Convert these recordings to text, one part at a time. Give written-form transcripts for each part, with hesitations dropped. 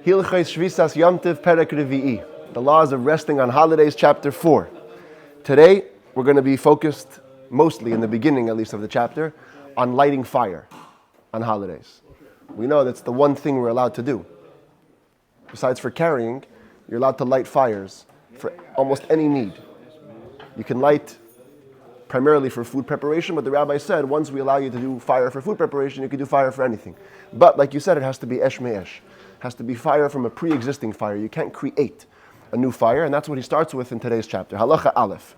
Hilchos Shvisas Yomtiv Perek Revi'i. The laws of resting on holidays, chapter 4. Today, we're going to be focused, mostly in the beginning at least of the chapter, on lighting fire on holidays. We know that's the one thing we're allowed to do. Besides for carrying, you're allowed to light fires for almost any need. You can light primarily for food preparation, but the rabbi said once we allow you to do fire for food preparation, you can do fire for anything. But like you said, it has to be esh me'esh. It has to be fire from a pre-existing fire. You can't create a new fire, and that's what he starts with in today's chapter. Halacha Aleph.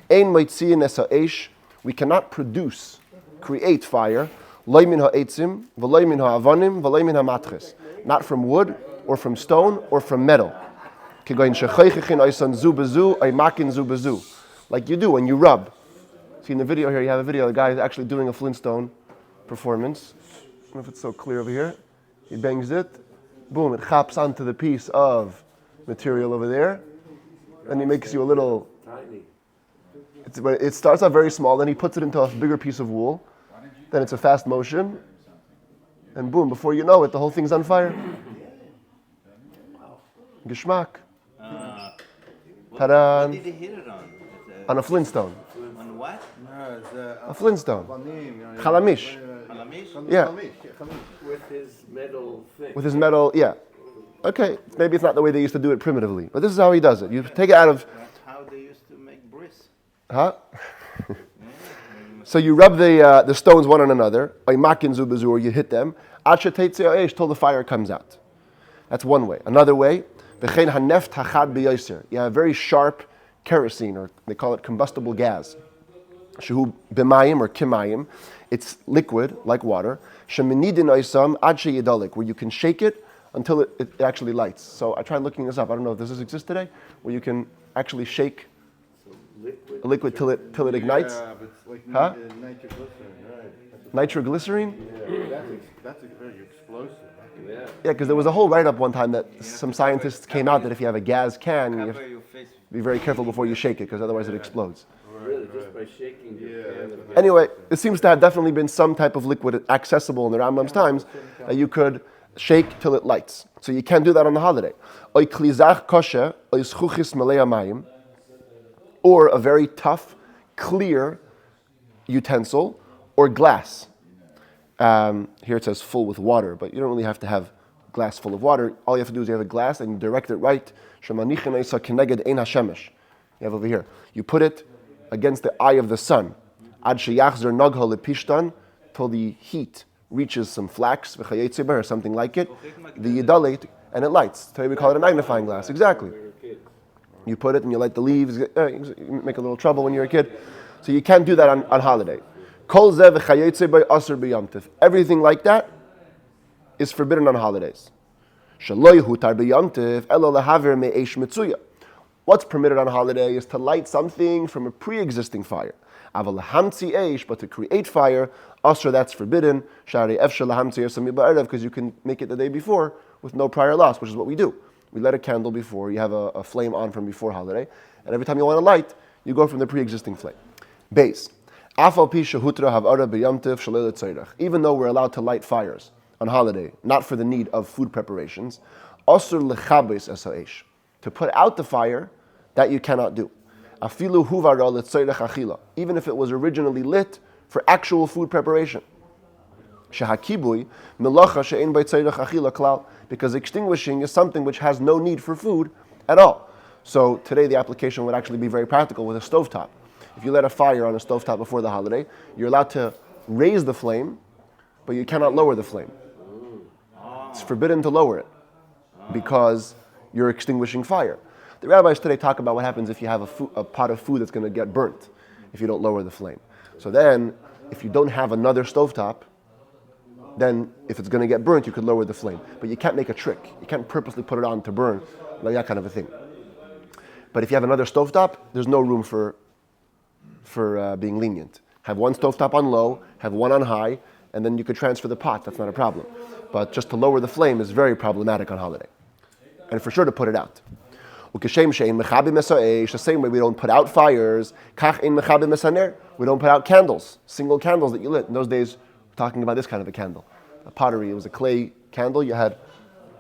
Ein moitziin es ha'esh. We cannot create fire. Lo min ha'etzim, v'lo min ha'avanim, v'lo min ha'matches. Not from wood, or from stone, or from metal. Kegoin shechoichichin oisan zu bezu, oimakin zu bezu. Like you do when you rub. See in the video here, you have a video, the guy is actually doing a Flintstone performance. I don't know if it's so clear over here. He bangs it. Boom, it chaps onto the piece of material over there. And he makes you a little... Tiny. It starts out very small, then he puts it into a bigger piece of wool. Then it's a fast motion. And boom, before you know it, the whole thing's on fire. Geschmack. Ta-da! What did he hit it on? On a Flintstone. On what? A Flintstone. Chalamish. Halamish? Yeah. With his metal thing. With his metal, yeah. Okay, maybe it's not the way they used to do it primitively, but this is how he does it. You take it out of... That's how they used to make bris. Huh? So you rub the stones one on another, or you hit them, till the fire comes out. That's one way. Another way, you have very sharp kerosene, or they call it combustible gas. Shehu b'mayim or kimayim. It's liquid, like water. Shemenidin oisam ad sheyedalik, where you can shake it until it actually lights. So I tried looking this up. I don't know if this exists today, where you can actually shake a liquid till it ignites. Yeah, but it's like nitroglycerin, right? Nitroglycerine? Yeah, that's very explosive. Yeah, because there was a whole write-up one time that some scientists came out that if you have a gas can, you have to be very careful before you shake it, because otherwise it explodes. Really, just by shaking the Anyway, it seems to have definitely been some type of liquid accessible in the Rambam's times that you could shake till it lights. So you can't do that on the holiday. Or a very tough, clear utensil or glass. Here it says full with water, but you don't really have to have glass full of water. All you have to do is you have a glass and you direct it right. You have over here. You put it against the eye of the sun. Till the heat reaches some flax or something like it. The yidalate, and it lights. Today we call it a magnifying glass. Exactly. You put it and you light the leaves. You make a little trouble when you're a kid. So you can't do that on holiday. Everything like that is forbidden on holidays. What's permitted on holiday is to light something from a pre-existing fire. But to create fire, that's forbidden. Because you can make it the day before with no prior loss, which is what we do. We light a candle before, you have a flame on from before holiday, and every time you want to light, you go from the pre-existing flame. Base. Even though we're allowed to light fires on holiday, not for the need of food preparations, to put out the fire, that you cannot do. Even if it was originally lit for actual food preparation. Because extinguishing is something which has no need for food at all. So today the application would actually be very practical with a stovetop. If you light a fire on a stovetop before the holiday, you're allowed to raise the flame, but you cannot lower the flame. It's forbidden to lower it because you're extinguishing fire. The rabbis today talk about what happens if you have a pot of food that's going to get burnt if you don't lower the flame. So then, if you don't have another stovetop, then if it's going to get burnt, you could lower the flame. But you can't make a trick. You can't purposely put it on to burn, like that kind of a thing. But if you have another stovetop, there's no room for being lenient. Have one stovetop on low, have one on high, and then you could transfer the pot. That's not a problem. But just to lower the flame is very problematic on holiday. And for sure to put it out. The same way we don't put out fires, we don't put out candles, single candles that you lit. In those days, we're talking about this kind of a candle. A pottery, it was a clay candle. You had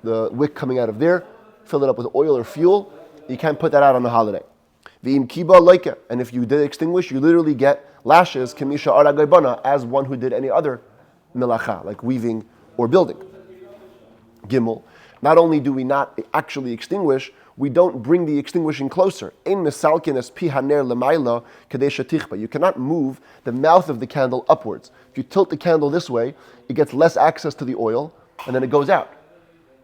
the wick coming out of there, fill it up with oil or fuel. You can't put that out on the holiday. V'im kiba loika, and if you did extinguish, you literally get lashes kemisha aragaybana, as one who did any other melacha, like weaving or building. Gimel. Not only do we not actually extinguish, we don't bring the extinguishing closer. Ein mesalkin es pi haner lemaila kadesha tichba. You cannot move the mouth of the candle upwards. If you tilt the candle this way, it gets less access to the oil, and then it goes out.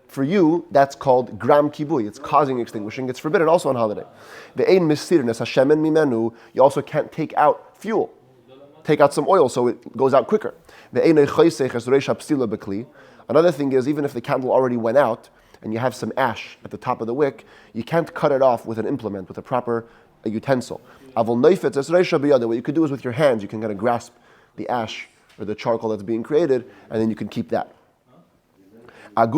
For you, that's called gram kibui. It's causing extinguishing. It's forbidden also on holiday. Ve'ein misirnes hashemen mimenu. You also can't take out fuel. Take out some oil so it goes out quicker. Ve'ein eichoisech es reish hapsila bekli. Another thing is, even if the candle already went out and you have some ash at the top of the wick, you can't cut it off with an implement, with a proper utensil. Avol neifetz es reish biyada. What you could do is with your hands, you can kind of grasp the ash or the charcoal that's being created, and then you can keep that. If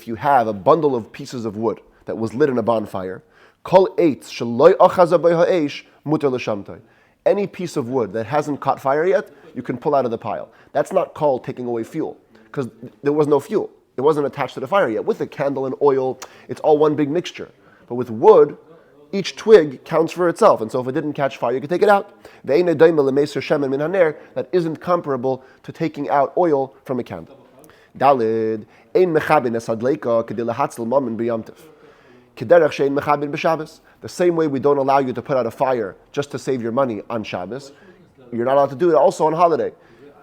you have a bundle of pieces of wood that was lit in a bonfire, any piece of wood that hasn't caught fire yet, you can pull out of the pile. That's not called taking away fuel, because there was no fuel. It wasn't attached to the fire yet. With a candle and oil, it's all one big mixture. But with wood, each twig counts for itself, and so if it didn't catch fire, you can take it out. That isn't comparable to taking out oil from a candle. The same way we don't allow you to put out a fire just to save your money on Shabbos, you're not allowed to do it also on holiday.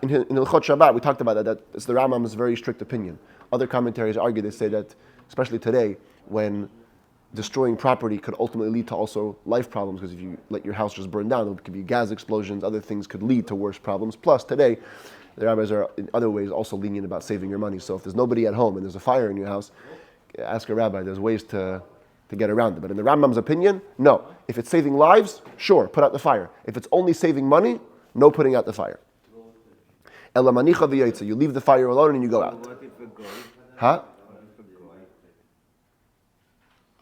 In Hilchos Shabbat, we talked about that it's the Rambam's very strict opinion. Other commentaries argue, they say that, especially today, when destroying property could ultimately lead to also life problems, because if you let your house just burn down, it could be gas explosions, other things could lead to worse problems. Plus, today, the rabbis are in other ways also lenient about saving your money. So if there's nobody at home and there's a fire in your house, ask a rabbi. There's ways to get around it. But in the Rambam's opinion, no. If it's saving lives, sure, put out the fire. If it's only saving money, no putting out the fire. You leave the fire alone and you go out. What if a goy? Huh? What if a goy?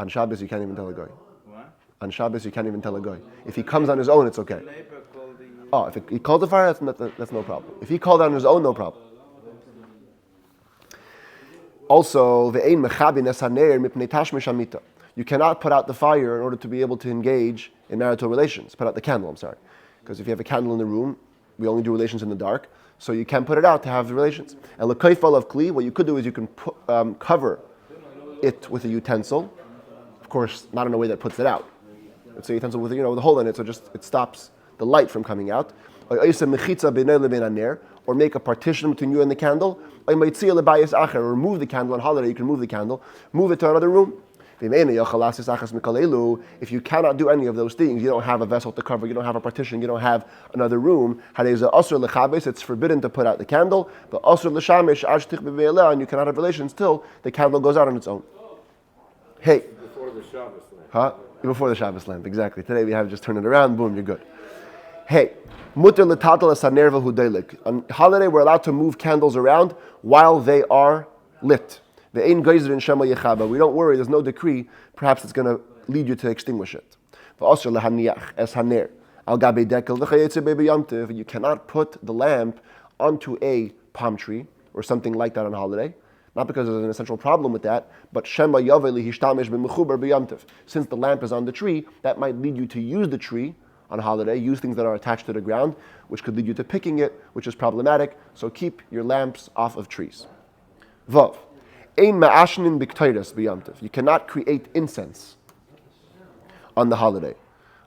On Shabbos, you can't even tell a goy. What? On Shabbos, you can't even tell a goy. If he comes on his own, it's okay. Neighbor called the... Oh, if he called the fire, that's no problem. If he called on his own, no problem. Also, you cannot put out the fire in order to be able to engage in marital relations. Put out the candle, I'm sorry. Because if you have a candle in the room, we only do relations in the dark, so you can put it out to have the relations. And l'kaifal of kli, what you could do is you can cover it with a utensil. Of course, not in a way that puts it out. It's a utensil with with a hole in it, so it stops the light from coming out. Or make a partition between you and the candle. Or remove the candle on holiday. You can move the candle, move it to another room. If you cannot do any of those things, you don't have a vessel to cover, you don't have a partition, you don't have another room, it's forbidden to put out the candle, but and you cannot have relations till the candle goes out on its own. Hey. Before the Shabbos lamp. Huh? Before the Shabbos lamp, exactly. Today we have just turned it around, boom, you're good. Hey. On holiday, we're allowed to move candles around while they are lit. We don't worry, there's no decree, perhaps it's going to lead you to extinguish it. You cannot put the lamp onto a palm tree or something like that on holiday, not because there's an essential problem with that, but since the lamp is on the tree, that might lead you to use the tree on holiday, use things that are attached to the ground, which could lead you to picking it, which is problematic, so keep your lamps off of trees. Vav. You cannot create incense on the holiday.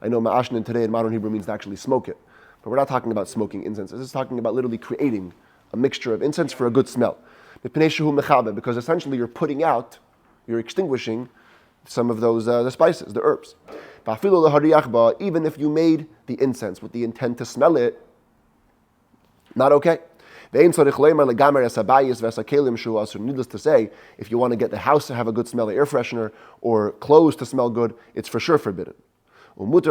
I know ma'ashnin today in modern Hebrew means to actually smoke it, but we're not talking about smoking incense. This is talking about literally creating a mixture of incense for a good smell. Because essentially you're extinguishing some of those the spices, the herbs. Even if you made the incense with the intent to smell it, not okay. Needless to say, if you want to get the house to have a good smell, the air freshener, or clothes to smell good, it's for sure forbidden. What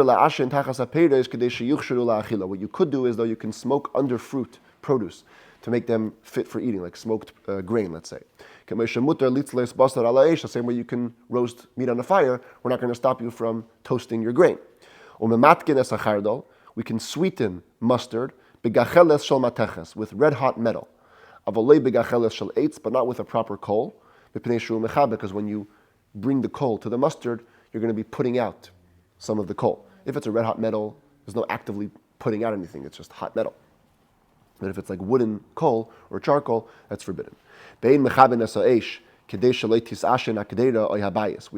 you could do is, though, you can smoke under fruit, produce, to make them fit for eating, like smoked grain, let's say. The same way you can roast meat on a fire, we're not going to stop you from toasting your grain. We can sweeten mustard with red hot metal. But not with a proper coal. Because when you bring the coal to the mustard, you're going to be putting out some of the coal. If it's a red hot metal, there's no actively putting out anything, it's just hot metal. But if it's like wooden coal or charcoal, that's forbidden. We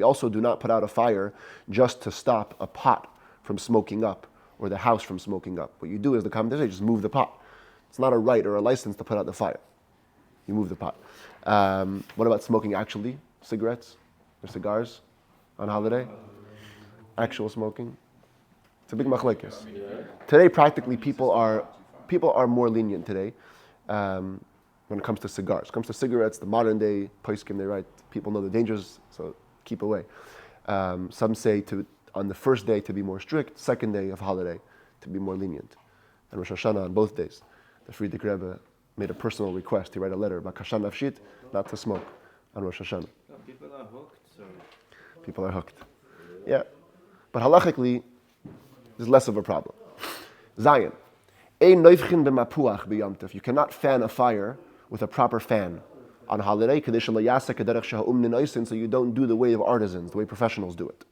also do not put out a fire just to stop a pot from smoking up or the house from smoking up. What you do is the commentators say, just move the pot. It's not a right or a license to put out the fire. You move the pot. What about smoking actually? Cigarettes or cigars on holiday? Actual smoking? It's a big machlekes. Today, practically, people are more lenient today when it comes to cigars. When it comes to cigarettes, the modern day poskim, they write, people know the dangers, so keep away. Some say on the first day to be more strict, second day of holiday to be more lenient. And Rosh Hashanah on both days. The Frierdiker Rebbe made a personal request. He wrote a letter about kashan nafshit, not to smoke on Rosh Hashanah. People are hooked, so... People are hooked. Yeah. But halachically, there's less of a problem. Zion. You cannot fan a fire with a proper fan on holiday, so you don't do the way of artisans, the way professionals do it.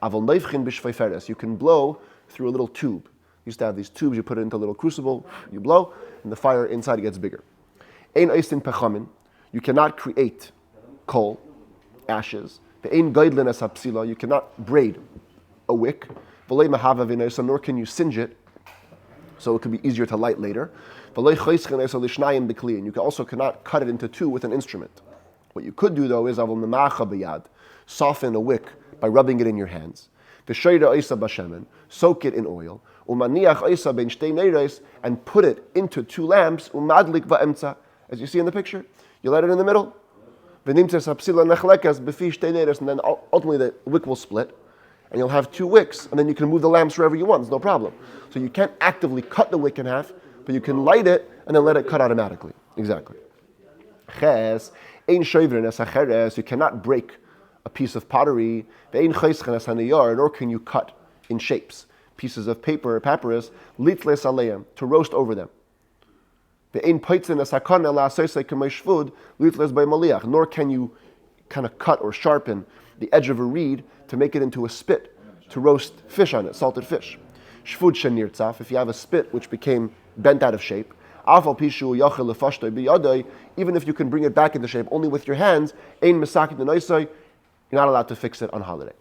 You can blow through a little tube. You used to have these tubes, you put it into a little crucible, you blow, and the fire inside gets bigger. You cannot create coal, ashes. You cannot braid a wick, nor can you singe it, so it could be easier to light later. And you also cannot cut it into two with an instrument. What you could do though is soften a wick by rubbing it in your hands. Soak it in oil. And put it into two lamps. As you see in the picture, you light it in the middle. And then ultimately the wick will split. And you'll have two wicks, and then you can move the lamps wherever you want, it's no problem. So you can't actively cut the wick in half, but you can light it and then let it cut automatically. Exactly. You cannot break a piece of pottery, nor can you cut in shapes pieces of paper or papyrus, to roast over them. Nor can you kind of cut or sharpen the edge of a reed to make it into a spit, to roast fish on it, salted fish. Shvud shenirtzaf, if you have a spit which became bent out of shape, even if you can bring it back into shape only with your hands, you're not allowed to fix it on holiday.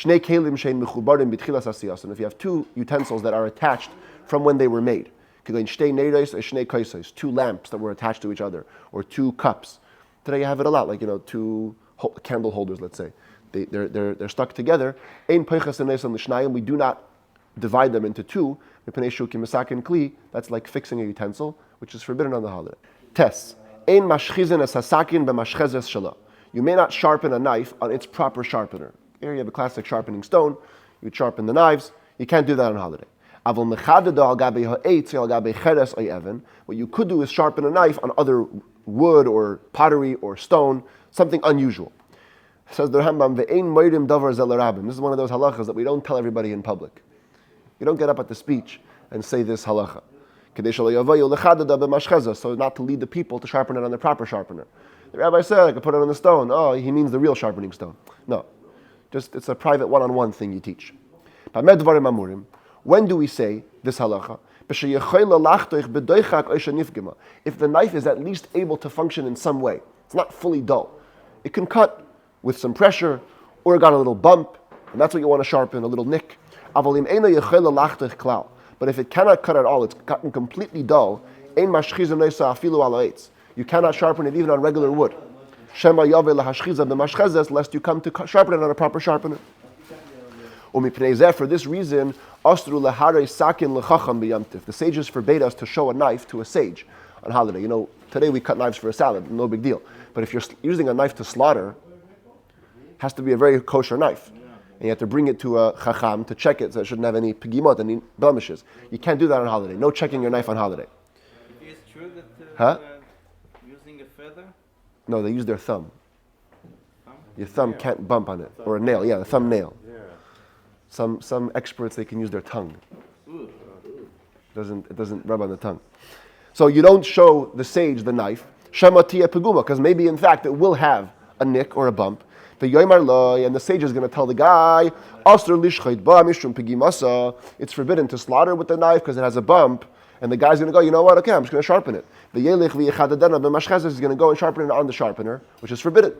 And if you have two utensils that are attached from when they were made, two lamps that were attached to each other, or two cups. Today you have it a lot, like two candle holders, let's say. They're stuck together. We do not divide them into two. That's like fixing a utensil, which is forbidden on the holiday. Tess. You may not sharpen a knife on its proper sharpener. Here you have a classic sharpening stone. You sharpen the knives. You can't do that on holiday. What you could do is sharpen a knife on other wood or pottery or stone, something unusual. Says the Rambam, this is one of those halachas that we don't tell everybody in public. You don't get up at the speech and say this halacha. So not to lead the people to sharpen it on the proper sharpener. The rabbi said, I could put it on the stone. Oh, he means the real sharpening stone. No. Just it's a private one-on-one thing you teach. When do we say this halacha? If the knife is at least able to function in some way. It's not fully dull. It can cut with some pressure, or it got a little bump, and that's what you want to sharpen, a little nick. But if it cannot cut at all, it's gotten completely dull, you cannot sharpen it even on regular wood. Lest you come to sharpen it on a proper sharpener. For this reason, the sages forbade us to show a knife to a sage on holiday. Today we cut knives for a salad, no big deal. But if you're using a knife to slaughter, it has to be a very kosher knife. And you have to bring it to a chacham to check it so it shouldn't have any pigimot, any blemishes. You can't do that on holiday. No checking your knife on holiday. It is true that using a feather? No, they use their thumb. Your thumb can't bump on it. Or a nail, the thumbnail. Some experts, they can use their tongue. It doesn't rub on the tongue. So you don't show the sage the knife, Shema tia peguma, because maybe in fact it will have a nick or a bump. And the sage is going to tell the guy, it's forbidden to slaughter with the knife because it has a bump. And the guy's going to go, you know what, okay, I'm just going to sharpen it. He's going to go and sharpen it on the sharpener, which is forbidden.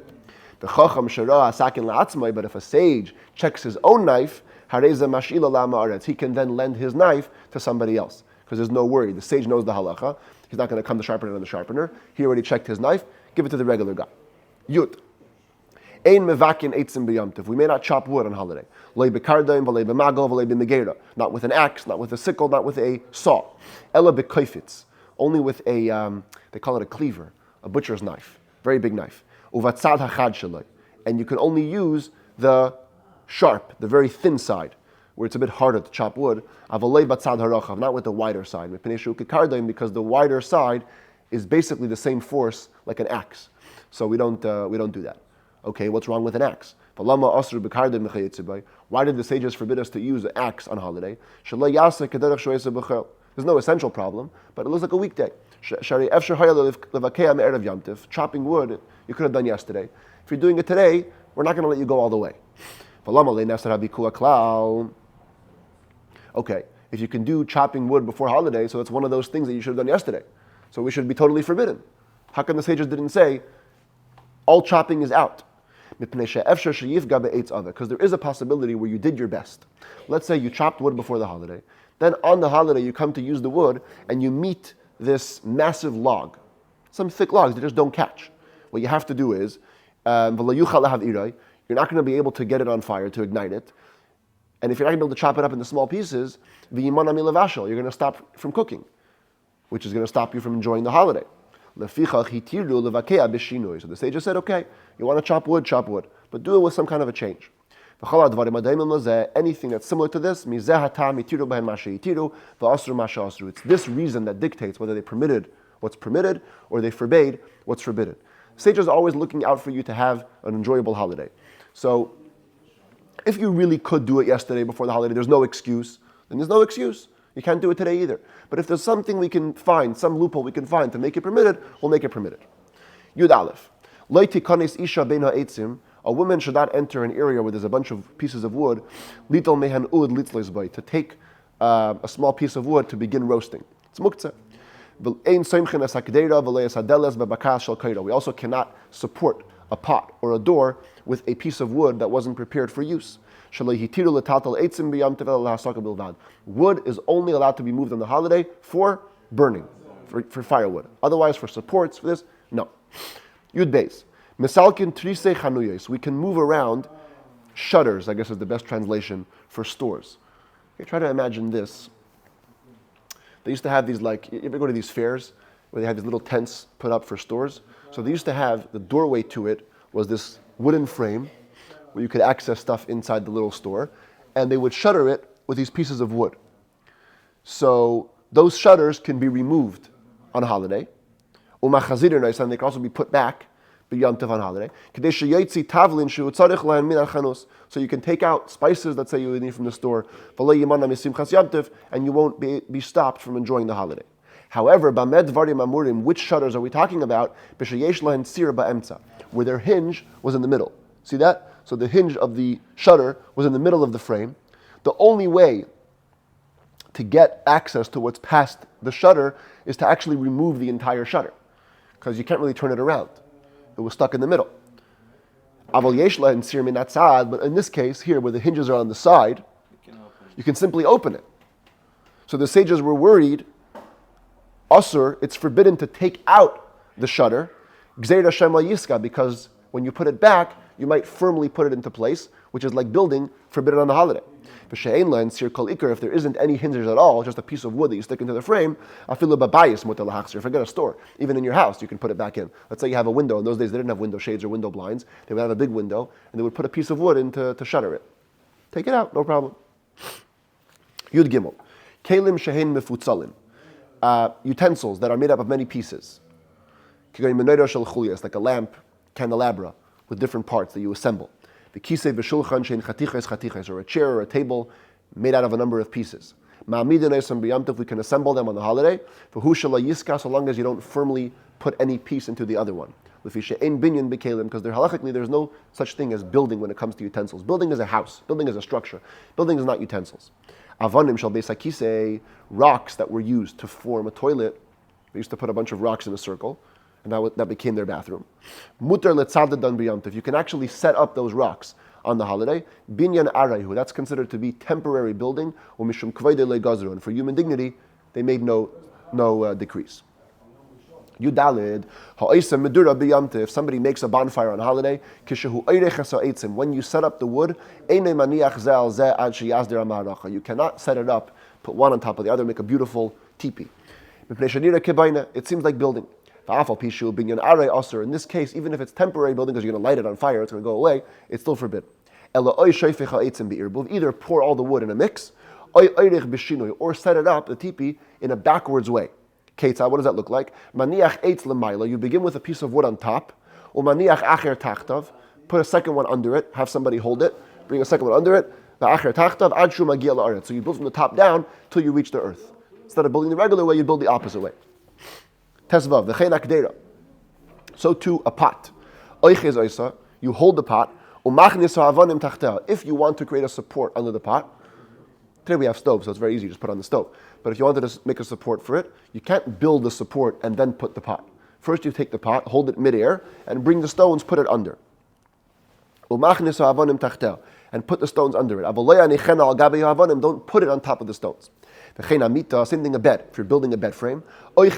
But if a sage checks his own knife, he can then lend his knife to somebody else. Because there's no worry. The sage knows the halacha. He's not going to come to sharpen it on the sharpener. He already checked his knife. Give it to the regular guy. Yud. Ein mevakin eitzim b'yomtiv. We may not chop wood on holiday. Not with an axe, not with a sickle, not with a saw. Ela b'koifitz. Only with a, they call it a cleaver, a butcher's knife. Very big knife. Uvatzad hachad shaloi. And you can only use the sharp, the very thin side, where it's a bit harder to chop wood. Avalei batzad harachav, not with the wider side. Because the wider side is basically the same force like an axe. So we don't do that. Okay, what's wrong with an axe? Why did the sages forbid us to use an axe on holiday? There's no essential problem, but it looks like a weekday. Chopping wood, you could have done yesterday. If you're doing it today, we're not going to let you go all the way. Okay, if you can do chopping wood before holiday, so it's one of those things that you should have done yesterday. So we should be totally forbidden. How come the sages didn't say, all chopping is out? Because there is a possibility where you did your best. Let's say you chopped wood before the holiday. Then on the holiday you come to use the wood and you meet this massive log. Some thick logs that just don't catch. What you have to do is, you're not going to be able to get it on fire, to ignite it. And if you're not going to be able to chop it up into small pieces, you're going to stop from cooking, which is going to stop you from enjoying the holiday. So the sages said, okay, you want to chop wood, but do it with some kind of a change. Anything that's similar to this, it's this reason that dictates whether they permitted what's permitted or they forbade what's forbidden. Sages are always looking out for you to have an enjoyable holiday. So if you really could do it yesterday before the holiday, there's no excuse, then there's no excuse. You can't do it today either. But if there's something we can find, some loophole we can find to make it permitted, we'll make it permitted. Yud Aleph. A woman should not enter an area where there's a bunch of pieces of wood, to take a small piece of wood to begin roasting. It's muktzeh. We also cannot support a pot or a door with a piece of wood that wasn't prepared for use. Wood is only allowed to be moved on the holiday for burning, for firewood. Otherwise, for supports, for this, no. Yud Beis. Misalkin trisei chanuyos. We can move around shutters, I guess is the best translation, for stores. Okay, try to imagine this. They used to have these, like, you ever go to these fairs where they have these little tents put up for stores? So they used to have, the doorway to it was this wooden frame where you could access stuff inside the little store, and they would shutter it with these pieces of wood. So those shutters can be removed on holiday, and they can also be put back on holiday. So you can take out spices that say you need from the store, and you won't be stopped from enjoying the holiday. However, which shutters are we talking about? Where their hinge was in the middle. See that? So the hinge of the shutter was in the middle of the frame. The only way to get access to what's past the shutter is to actually remove the entire shutter, because you can't really turn it around. It was stuck in the middle. But in this case here, where the hinges are on the side, you can simply open it. So the sages were worried, Asur, it's forbidden to take out the shutter, because when you put it back, you might firmly put it into place, which is like building, forbidden on the holiday. If there isn't any hinges at all, just a piece of wood that you stick into the frame, forget a store. Even in your house, you can put it back in. Let's say you have a window. In those days, they didn't have window shades or window blinds. They would have a big window, and they would put a piece of wood in to shutter it. Take it out, no problem. Yud Gimel. Kelim shehein mefutzalim. Utensils that are made up of many pieces. Like a lamp, candelabra, with different parts that you assemble. The kisei v'shulchan shein chatiches, or a chair or a table made out of a number of pieces. We can assemble them on the holiday. So long as you don't firmly put any piece into the other one. Because halachically there's no such thing as building when it comes to utensils. Building is a house. Building is a structure. Building is not utensils. Avanim shall beisakise, rocks that were used to form a toilet. They used to put a bunch of rocks in a circle, and that became their bathroom. Mutar letzadadan b'yamtiv. You can actually set up those rocks on the holiday. Binyan arayhu. That's considered to be temporary building. Umishum kveide legazru. And for human dignity, they made no decrease. Yudalid, ha'isa medura b'yamtiv. If somebody makes a bonfire on a holiday, kishehu eirechas ha'etzim. When you set up the wood, einei maniach ze al ze ad sheyazdir ha'ma'aracha. You cannot set it up, put one on top of the other, make a beautiful teepee. It seems like building. In this case, even if it's temporary building because you're going to light it on fire, it's going to go away, it's still forbidden. Either pour all the wood in a mix, or set it up, the teepee, in a backwards way. What does that look like? You begin with a piece of wood on top, put a second one under it, have somebody hold it, bring a second one under it, so you build from the top down till you reach the earth. Instead of building the regular way, you build the opposite way. Tezvav, the chen akdera. So too a pot. You hold the pot. If you want to create a support under the pot, today we have stoves, so it's very easy, just put on the stove. But if you wanted to make a support for it, you can't build the support and then put the pot. First you take the pot, hold it midair, and bring the stones, put it under. And put the stones under it. Don't put it on top of the stones. Same thing a bed. If you're building a bed frame, hold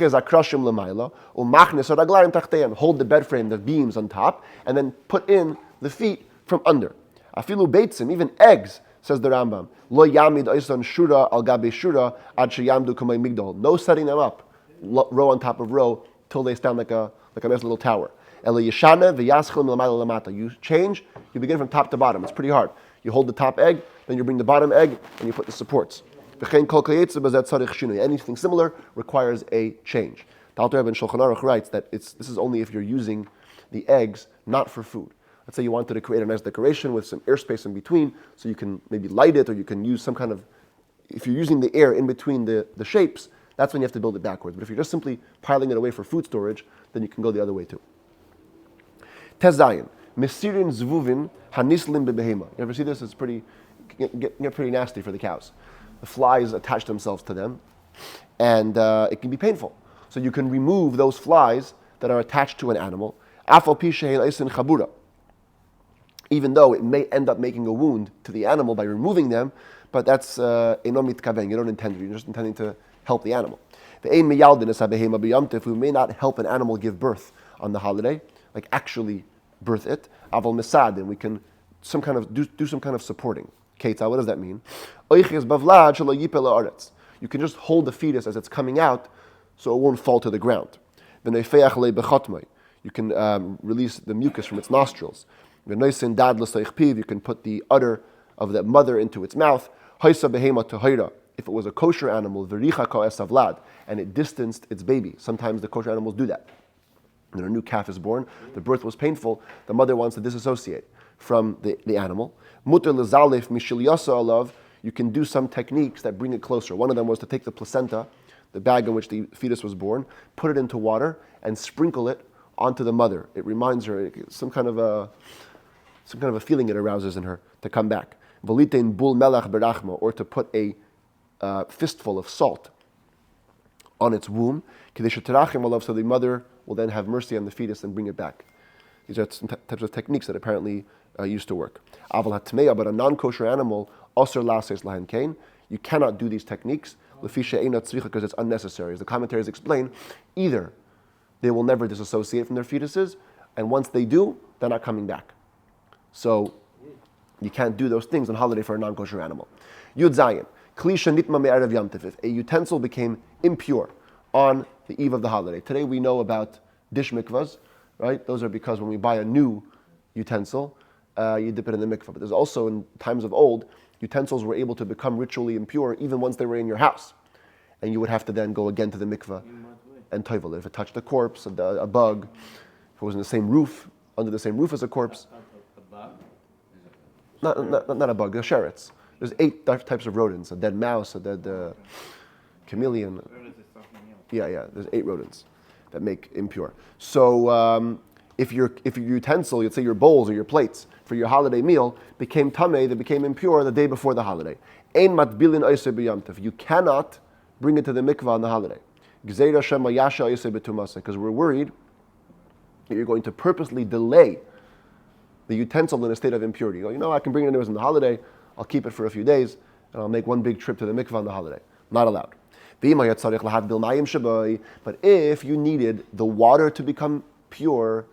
the bed frame, the beams on top, and then put in the feet from under. Afilu beitzim, even eggs, says the Rambam. Lo yamid oisan shura al gabe shura ad sheyamdu kamei migdal. No setting them up, row on top of row, till they stand like a nice little tower. You change, you begin from top to bottom. It's pretty hard. You hold the top egg, then you bring the bottom egg, and you put the supports. Anything similar requires a change. The Alter Rebbe in Shulchan Aruch writes that this is only if you're using the eggs not for food. Let's say you wanted to create a nice decoration with some airspace in between, so you can maybe light it, or you can use some kind of, if you're using the air in between the shapes, that's when you have to build it backwards. But if you're just simply piling it away for food storage, then you can go the other way too. Tezayin, Mesirin Zvuvin Hanislim Bebehema. You ever see this? It's pretty, get pretty nasty for the cows. The flies attach themselves to them, and it can be painful. So you can remove those flies that are attached to an animal, even though it may end up making a wound to the animal by removing them, but that's enomit kaven. You don't intend to. You're just intending to help the animal. We may not help an animal give birth on the holiday, like actually birth it. Aval mesad, and we can do some kind of supporting. Keita, what does that mean? You can just hold the fetus as it's coming out, so it won't fall to the ground. You can release the mucus from its nostrils. You can put the udder of the mother into its mouth. If it was a kosher animal, and it distanced its baby. Sometimes the kosher animals do that. When a new calf is born, the birth was painful, the mother wants to disassociate from the animal. You can do some techniques that bring it closer. One of them was to take the placenta, the bag in which the fetus was born, put it into water, and sprinkle it onto the mother. It reminds her some kind of a feeling it arouses in her to come back. Or to put a fistful of salt on its womb, so the mother will then have mercy on the fetus and bring it back. These are some types of techniques that apparently used to work. But a non-kosher animal, you cannot do these techniques because it's unnecessary. As the commentaries explain, either they will never disassociate from their fetuses, and once they do, they're not coming back. So you can't do those things on holiday for a non-kosher animal. Yud Zayin, Klisha Nitma Me'erev Yamtiv. If a utensil became impure on the eve of the holiday. Today we know about dish mikvahs, right? Those are because when we buy a new utensil, you dip it in the mikvah. But there's also, in times of old, utensils were able to become ritually impure even once they were in your house. And you would have to then go again to the mikvah and toivel it. If it touched a corpse, a bug, if it was in the same roof, under the same roof as a corpse. Not a bug, the sherets. There's 8 types of rodents: a dead mouse, a dead chameleon. Yeah. There's 8 rodents that make impure. So if your utensil, let's say your bowls or your plates for your holiday meal became tamei, they became impure the day before the holiday. Ein matbilin oiseh b'yamtiv. You cannot bring it to the mikvah on the holiday. Gzeira shema yasha oiseh b'tumasa, because we're worried that you're going to purposely delay the utensil in a state of impurity. You go, I can bring it anyways on the holiday. I'll keep it for a few days, and I'll make one big trip to the mikvah on the holiday. Not allowed. But if you needed the water to become pure,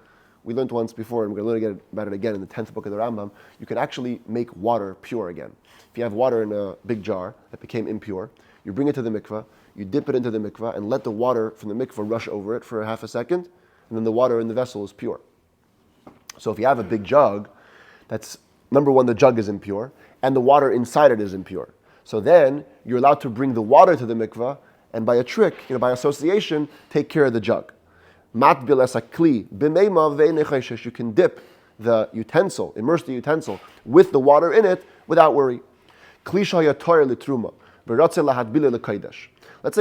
we learned once before, and we're going to learn about it again in the 10th book of the Rambam, you can actually make water pure again. If you have water in a big jar that became impure, you bring it to the mikvah, you dip it into the mikvah, and let the water from the mikvah rush over it for a half a second, and then the water in the vessel is pure. So if you have a big jug, that's, number one, the jug is impure, and the water inside it is impure. So then, you're allowed to bring the water to the mikvah, and by a trick, by association, take care of the jug. You can dip the utensil, immerse the utensil, with the water in it without worry. Let's say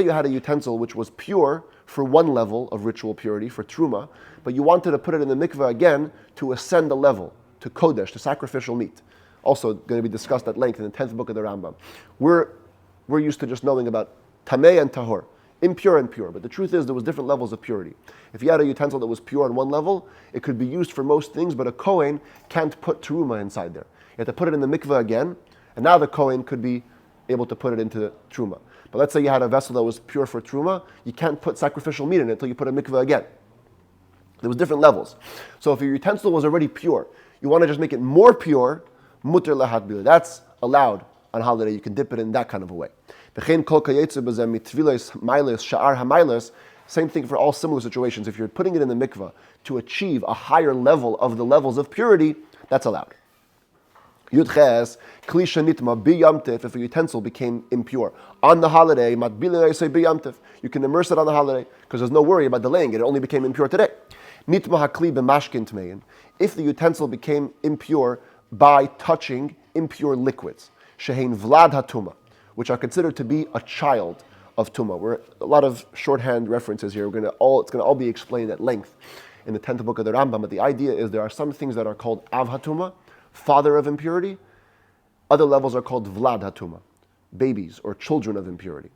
you had a utensil which was pure for one level of ritual purity, for truma, but you wanted to put it in the mikveh again to ascend a level, to kodesh, to sacrificial meat. Also going to be discussed at length in the 10th book of the Rambam. We're used to just knowing about tamei and tahor, impure and pure, but the truth is there was different levels of purity. If you had a utensil that was pure on one level, it could be used for most things, but a kohen can't put teruma inside there. You have to put it in the mikveh again, and now the kohen could be able to put it into truma. But let's say you had a vessel that was pure for truma, you can't put sacrificial meat in it until you put a mikveh again. There was different levels. So if your utensil was already pure, you want to just make it more pure, muter lahat bila. That's allowed on holiday. You can dip it in that kind of a way. Same thing for all similar situations. If you're putting it in the mikveh to achieve a higher level of the levels of purity, that's allowed. Yudches, klisha nitma biyamtif, if a utensil became impure on the holiday, matbilin say biyamtif, you can immerse it on the holiday because there's no worry about delaying it. It only became impure today. Nitma hakli b'mashkin tmein, if the utensil became impure by touching impure liquids, shehein vlad hatuma, which are considered to be a child of tuma. We're a lot of shorthand references here. It's going to all be explained at length in the 10th book of the Rambam. But the idea is there are some things that are called av hatuma, father of impurity. Other levels are called vlad hatuma, babies or children of impurity.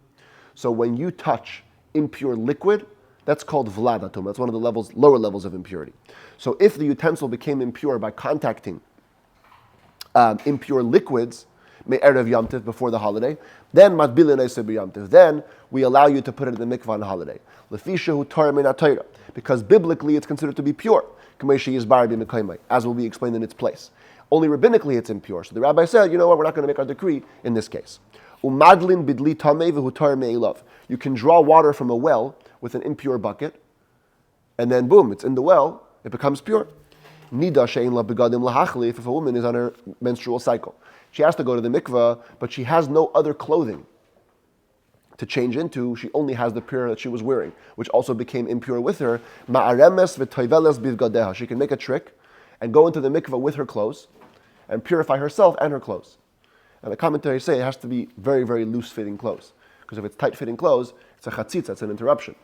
So when you touch impure liquid, that's called vlad hatuma. That's one of the lower levels of impurity. So if the utensil became impure by contacting impure liquids, Erev Yom Tiv, before the holiday, then Matbilin Eiseh B'Yom Tiv. Then we allow you to put it in the mikvah on the holiday. Lefisha Torah min Torah, because biblically it's considered to be pure, as will be explained in its place. Only rabbinically it's impure. So the rabbi said, you know what, we're not going to make our decree in this case. Umadlin bidli tamei v'hu Torah me'elav. You can draw water from a well with an impure bucket, and then boom, it's in the well, it becomes pure. Nida she'ein la begadim lahachlif, if a woman is on her menstrual cycle. She has to go to the mikveh, but she has no other clothing to change into. She only has the pure that she was wearing, which also became impure with her. Ma'aremes v'toiveles bivgadeha. She can make a trick and go into the mikveh with her clothes and purify herself and her clothes. And the commentaries say it has to be very, very loose-fitting clothes. Because if it's tight-fitting clothes, it's a chatzitz, that's an interruption.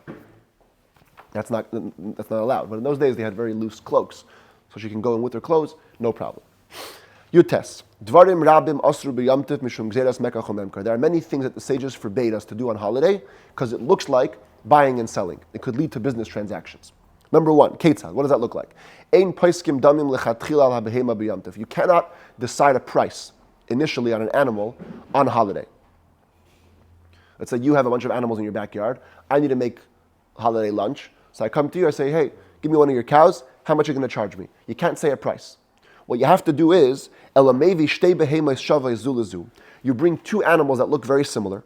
That's not allowed. But in those days, they had very loose cloaks. So she can go in with her clothes, no problem. Yutes. Dvarim rabim asru b'yamtiv mishum gzeras mekach umemkar. There are many things that the sages forbade us to do on holiday because it looks like buying and selling. It could lead to business transactions. Number one, ketzad. What does that look like? Ein paiskim damim lechatchila al habehema b'yamtiv. You cannot decide a price initially on an animal on holiday. Let's say you have a bunch of animals in your backyard. I need to make holiday lunch. So I come to you, I say, hey, give me one of your cows. How much are you going to charge me? You can't say a price. What you have to do is, you bring two animals that look very similar.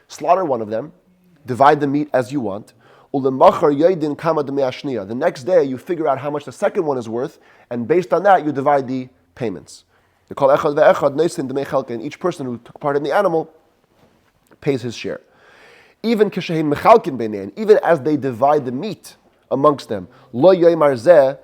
Slaughter one of them, divide the meat as you want. The next day you figure out how much the second one is worth, and based on that you divide the payments. And each person who took part in the animal pays his share. Even as they divide the meat amongst them, lo yoymar zeh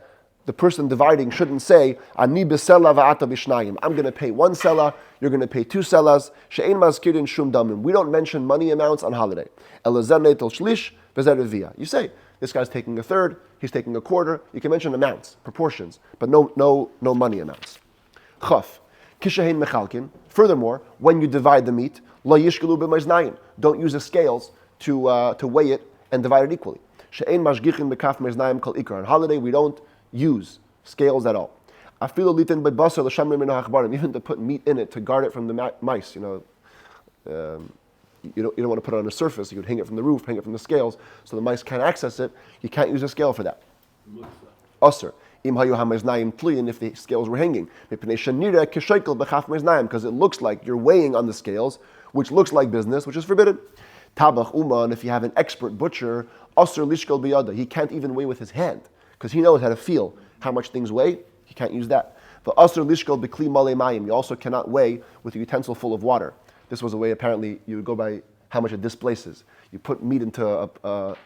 the person dividing shouldn't say, Ani b'sela va'ata b'shnayim. I'm going to pay 1 sela, you're going to pay 2 selas. She'ein mazkirin shum damim. We don't mention money amounts on holiday. Elazar netel shlish v'zer revia. You say, this guy's taking a third, he's taking a quarter. You can mention amounts, proportions, but no money amounts. Chaf. Kishahin mechalkin. Furthermore, when you divide the meat, lo yishkelu b'maznayim. Don't use the scales to weigh it and divide it equally. She'ein mashgichin b'kaf maznayim kol ikar. On holiday, we don't use scales at all. Afilu litin b'basar l'shamrim min ha'achbarim. Even to put meat in it to guard it from the mice. You don't want to put it on a surface. You could hang it from the roof, hang it from the scales, so the mice can't access it. You can't use a scale for that. Asr. Im hayu ha'maznayim tluyin, if the scales were hanging. Mipnei shenira k'shekel b'chaf maznayim, because it looks like you're weighing on the scales, which looks like business, which is forbidden. Tabach uman, if you have an expert butcher, asr lishkol biyada, he can't even weigh with his hand, because he knows how to feel how much things weigh. He can't use that. But asr lishkol b'kli malei mayim, you also cannot weigh with a utensil full of water. This was a way, apparently, you would go by how much it displaces. You put meat into a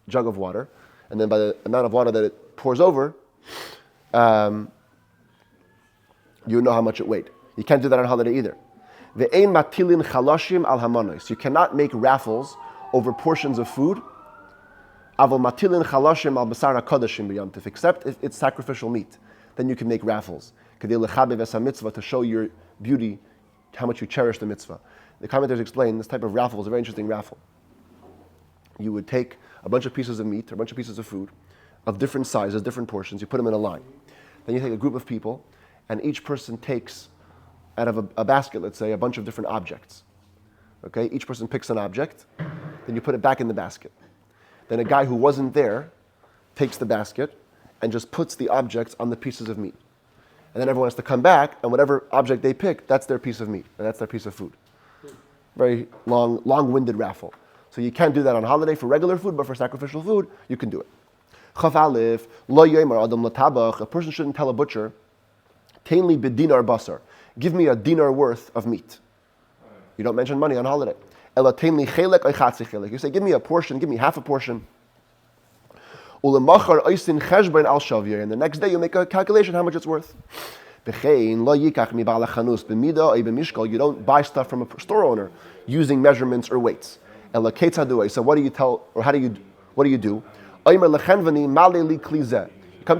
jug of water, and then by the amount of water that it pours over, you know how much it weighed. You can't do that on holiday either. Ve'ein matilin chalashim al hamonos. You cannot make raffles over portions of food. Aval matilin chalashim al basar hakodashim b'yomtiv. Except if it's sacrificial meat, then you can make raffles. Kedei lechabev es mitzvah, to show your beauty, how much you cherish the mitzvah. The commentators explain this type of raffle is a very interesting raffle. You would take a bunch of pieces of meat or a bunch of pieces of food of different sizes, different portions. You put them in a line. Then you take a group of people, and each person takes out of a basket, let's say, a bunch of different objects. Okay, each person picks an object, then you put it back in the basket. Then a guy who wasn't there takes the basket and just puts the objects on the pieces of meat. And then everyone has to come back, and whatever object they pick, that's their piece of meat, and that's their piece of food. Very long-winded raffle. So you can't do that on holiday for regular food, but for sacrificial food, you can do it. Chaf Aleph, lo yomer adam latabach, a person shouldn't tell a butcher, tainli b'dinar basar, give me a dinar worth of meat. You don't mention money on holiday. Ela tainli chelek oy chatzi chelek. You say, give me a portion, give me half a portion. Ulemachar oisin cheshbon al shavir, and the next day you make a calculation how much it's worth. B'chein lo yikach mi ba'al chanus b'mida oy b'mishkal. You don't buy stuff from a store owner using measurements or weights. Ela ketzadu. So what do you tell, or what do you do? You come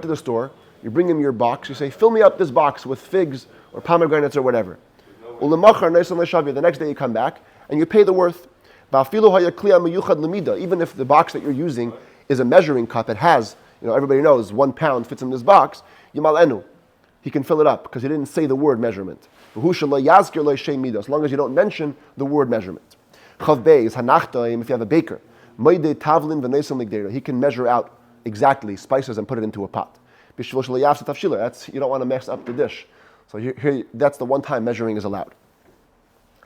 to the store, you bring him your box, you say, fill me up this box with figs or pomegranates or whatever. The next day you come back and you pay the worth. Even if the box that you're using is a measuring cup, it has, everybody knows 1 pound fits in this box, he can fill it up because he didn't say the word measurement. As long as you don't mention the word measurement. If you have a baker, he can measure out exactly spices and put it into a pot. You don't want to mess up the dish. So here that's the one time measuring is allowed.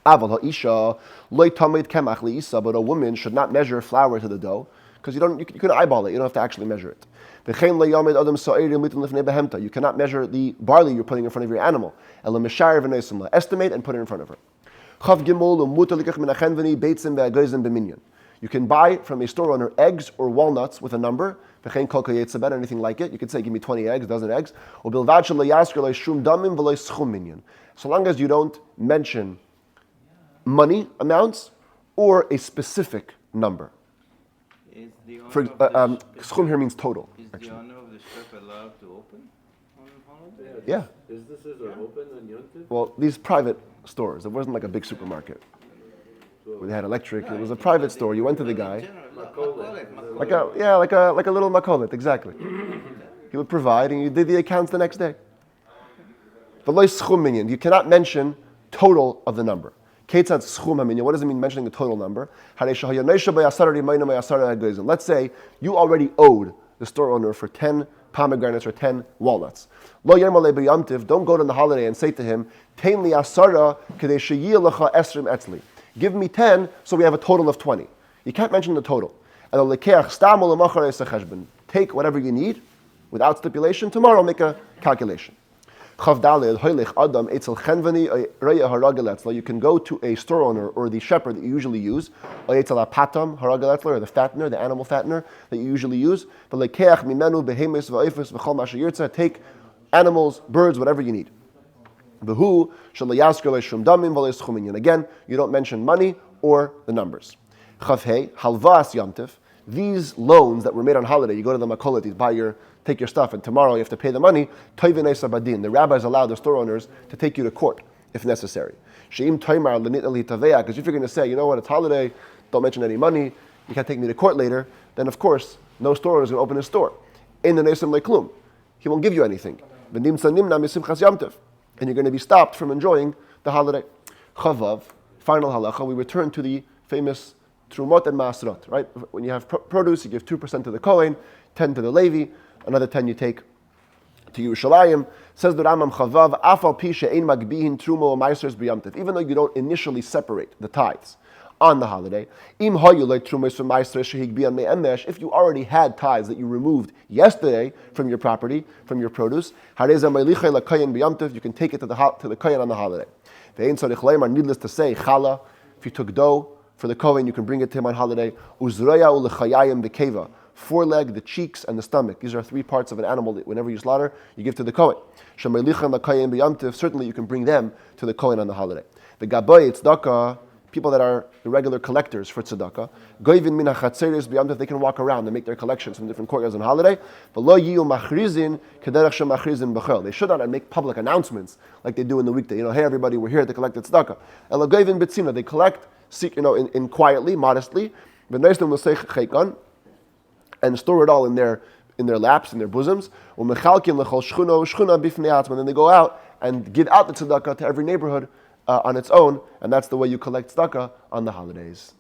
But a woman should not measure flour to the dough because you can eyeball it. You don't have to actually measure it. You cannot measure the barley you're putting in front of your animal. Estimate and put it in front of her. You can buy from a store owner eggs or walnuts with a number, anything like it. You could say, give me 20 eggs, a dozen eggs. So long as you don't mention money amounts or a specific number. Schum here means total. Is the owner of the shop allowed to open on holiday? Yeah. Businesses are open on Yom Tov? Well, these private stores. It wasn't like a big supermarket where they had electric. It was a private store. You went to the guy. Like a little makolet, exactly. He would provide, and you did the accounts the next day. But you cannot mention total of the number. What does it mean mentioning the total number? Let's say you already owed the store owner for 10 pomegranates or 10 walnuts. Don't go to the holiday and say to him, give me 10 so we have a total of 20. You can't mention the total. Take whatever you need without stipulation. Tomorrow make a calculation. You can go to a store owner or the shepherd that you usually use, or the fattener, the animal fattener that you usually use. Take animals, birds, whatever you need. Again, you don't mention money or the numbers. These loans that were made on holiday, you go to the makolet, take your stuff, and tomorrow you have to pay the money. The rabbis allow the store owners to take you to court if necessary. Because if you're going to say, you know what, it's holiday, don't mention any money, you can't take me to court later, then of course, no store owner is going to open his store. He won't give you anything. And you're going to be stopped from enjoying the holiday. Chavav, final halacha, we return to the famous Trumot and Masrot, right? When you have produce, you give 2% to the Kohen, 10 to the Levi, another 10 you take to Yerushalayim. Says the Rambam Chavav, Afal pi she'ein magbihin trumo ma'asers b'yamtiv. Even though you don't initially separate the tithes on the holiday, im hayu like trumos from ma'aser shehigbi an me'emesh. If you already had tithes that you removed yesterday from your property, from your produce, hareza ma'lichay lakayin b'yamtiv. You can take it to the Kohen on the holiday. Ve'ein tzarich leimar, needless to say, chala. If you took dough for the Kohen, you can bring it to him on holiday. Uzraya ulechayayim bekeva. Foreleg, the cheeks, and the stomach. These are 3 parts of an animal that whenever you slaughter, you give to the Kohen. Certainly you can bring them to the Kohen on the holiday. The Gaboy, tzedakah, people that are the regular collectors for tzedakah, they can walk around and make their collections from different courtyards on holiday. They should not make public announcements like they do in the weekday. Hey everybody, we're here to collect the tzedakah. They collect, in quietly, modestly, and store it all in their laps, in their bosoms. And then they go out and give out the tzedakah to every neighborhood on its own, and that's the way you collect tzedakah on the holidays.